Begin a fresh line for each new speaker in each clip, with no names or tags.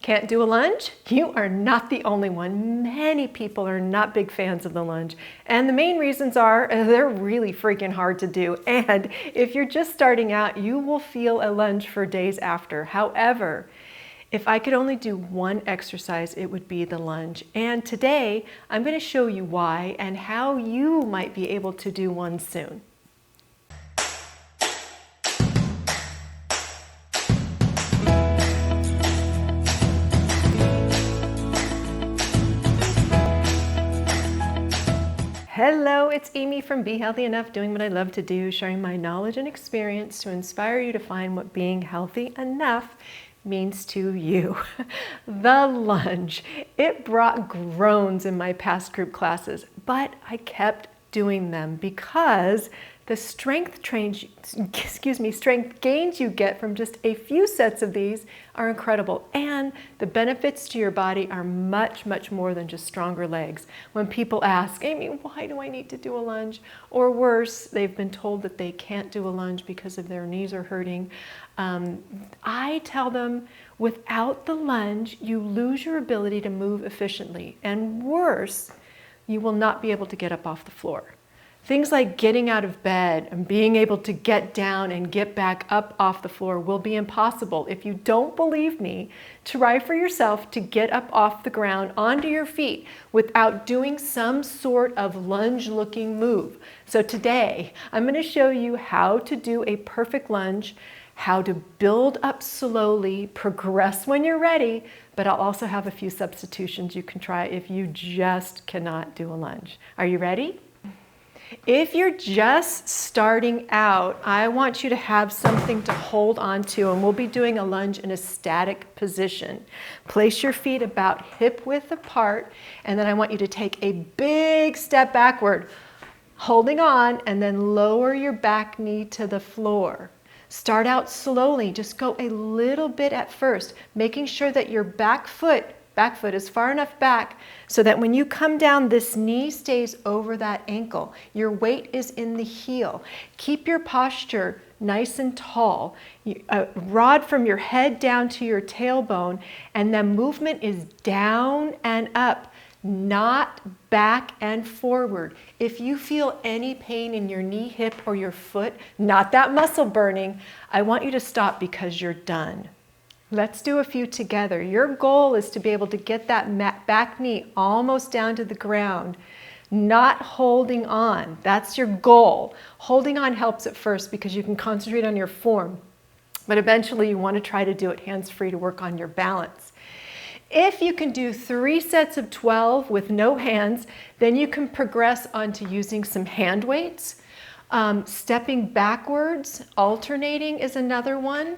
Can't do a lunge? You are not the only one. Many people are not big fans of the lunge. And the main reasons are they're really freaking hard to do. And if you're just starting out, you will feel a lunge for days after. However, if I could only do one exercise, it would be the lunge. And today, I'm going to show you why and how you might be able to do one soon. Hello, it's Amy from Be Healthy Enough, doing what I love to do, sharing my knowledge and experience to inspire you to find what being healthy enough means to you. The lunge. It brought groans in my past group classes, but I kept doing them because the strength gains you get from just a few sets of these are incredible. And the benefits to your body are much, much more than just stronger legs. When people ask, Amy, why do I need to do a lunge? Or worse, they've been told that they can't do a lunge because of their knees are hurting. I tell them, without the lunge, you lose your ability to move efficiently. And worse, you will not be able to get up off the floor. Things like getting out of bed and being able to get down and get back up off the floor will be impossible. If you don't believe me, try for yourself to get up off the ground onto your feet without doing some sort of lunge-looking move. So today, I'm going to show you how to do a perfect lunge, how to build up slowly, progress when you're ready, but I'll also have a few substitutions you can try if you just cannot do a lunge. Are you ready? If you're just starting out, I want you to have something to hold on to, and we'll be doing a lunge in a static position. Place your feet about hip width apart, and then I want you to take a big step backward, holding on, and then lower your back knee to the floor. Start out slowly, just go a little bit at first, making sure that your back foot is far enough back so that when you come down, this knee stays over that ankle. Your weight is in the heel. Keep your posture nice and tall. Rod from your head down to your tailbone, and the movement is down and up, not back and forward. If you feel any pain in your knee, hip, or your foot, not that muscle burning, I want you to stop because you're done. Let's do a few together. Your goal is to be able to get that back knee almost down to the ground, not holding on. That's your goal. Holding on helps at first because you can concentrate on your form, but eventually you want to try to do it hands-free to work on your balance. If you can do 3 sets of 12 with no hands, then you can progress onto using some hand weights. Stepping backwards, alternating is another one.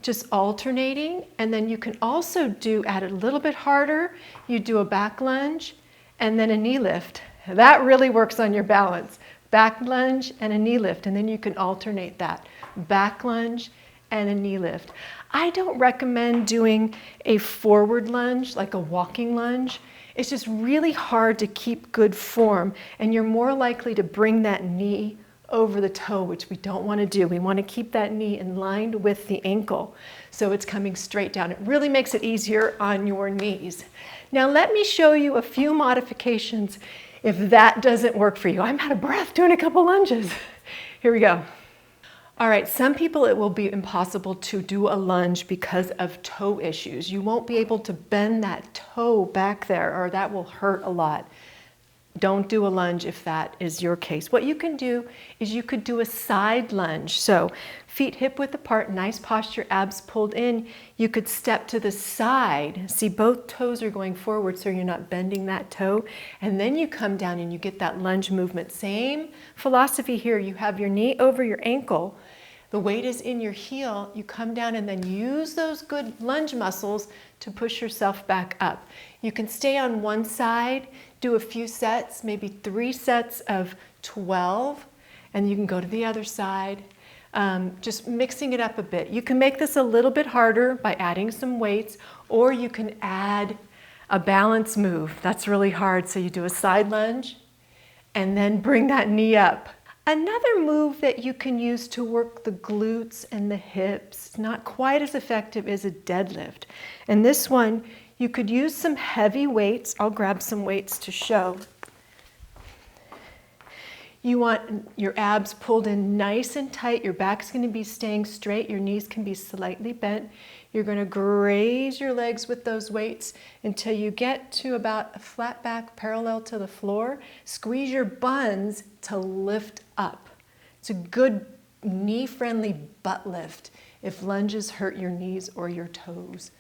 Just alternating, and then you can also add it a little bit harder. You do a back lunge and then a knee lift. That really works on your balance. Back lunge and a knee lift, and then you can alternate that. Back lunge and a knee lift. I don't recommend doing a forward lunge, like a walking lunge. It's just really hard to keep good form, and you're more likely to bring that knee over the toe, which we don't want to do. We want to keep that knee in line with the ankle so it's coming straight down. It really makes it easier on your knees. Now let me show you a few modifications if that doesn't work for you. I'm out of breath doing a couple lunges. Here we go. All right, some people it will be impossible to do a lunge because of toe issues. You won't be able to bend that toe back there, or that will hurt a lot. Don't do a lunge if that is your case. What you can do is you could do a side lunge. So feet hip width apart, nice posture, abs pulled in. You could step to the side. See, both toes are going forward so you're not bending that toe. And then you come down and you get that lunge movement. Same philosophy here. You have your knee over your ankle. The weight is in your heel. You come down and then use those good lunge muscles to push yourself back up. You can stay on one side, do a few sets, maybe 3 sets of 12, and you can go to the other side, just mixing it up a bit. You can make this a little bit harder by adding some weights, or you can add a balance move. That's really hard. So you do a side lunge and then bring that knee up. Another move that you can use to work the glutes and the hips, not quite as effective, is a deadlift. And this one, you could use some heavy weights. I'll grab some weights to show. You want your abs pulled in nice and tight. Your back's going to be staying straight. Your knees can be slightly bent. You're going to graze your legs with those weights until you get to about a flat back parallel to the floor. Squeeze your buns to lift up. It's a good knee-friendly butt lift if lunges hurt your knees or your toes.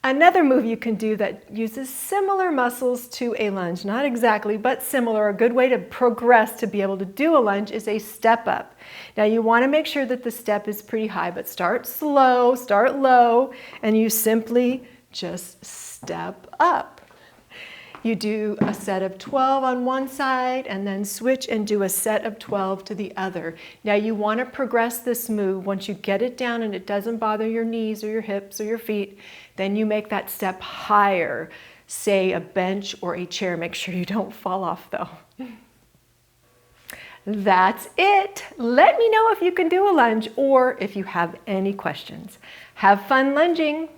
Another move you can do that uses similar muscles to a lunge, not exactly, but similar, a good way to progress to be able to do a lunge is a step up. Now you want to make sure that the step is pretty high, but start slow, start low, and you simply just step up. You do a set of 12 on one side and then switch and do a set of 12 to the other. Now you want to progress this move. Once you get it down and it doesn't bother your knees or your hips or your feet, then you make that step higher, say a bench or a chair. Make sure you don't fall off though. That's it. Let me know if you can do a lunge or if you have any questions. Have fun lunging.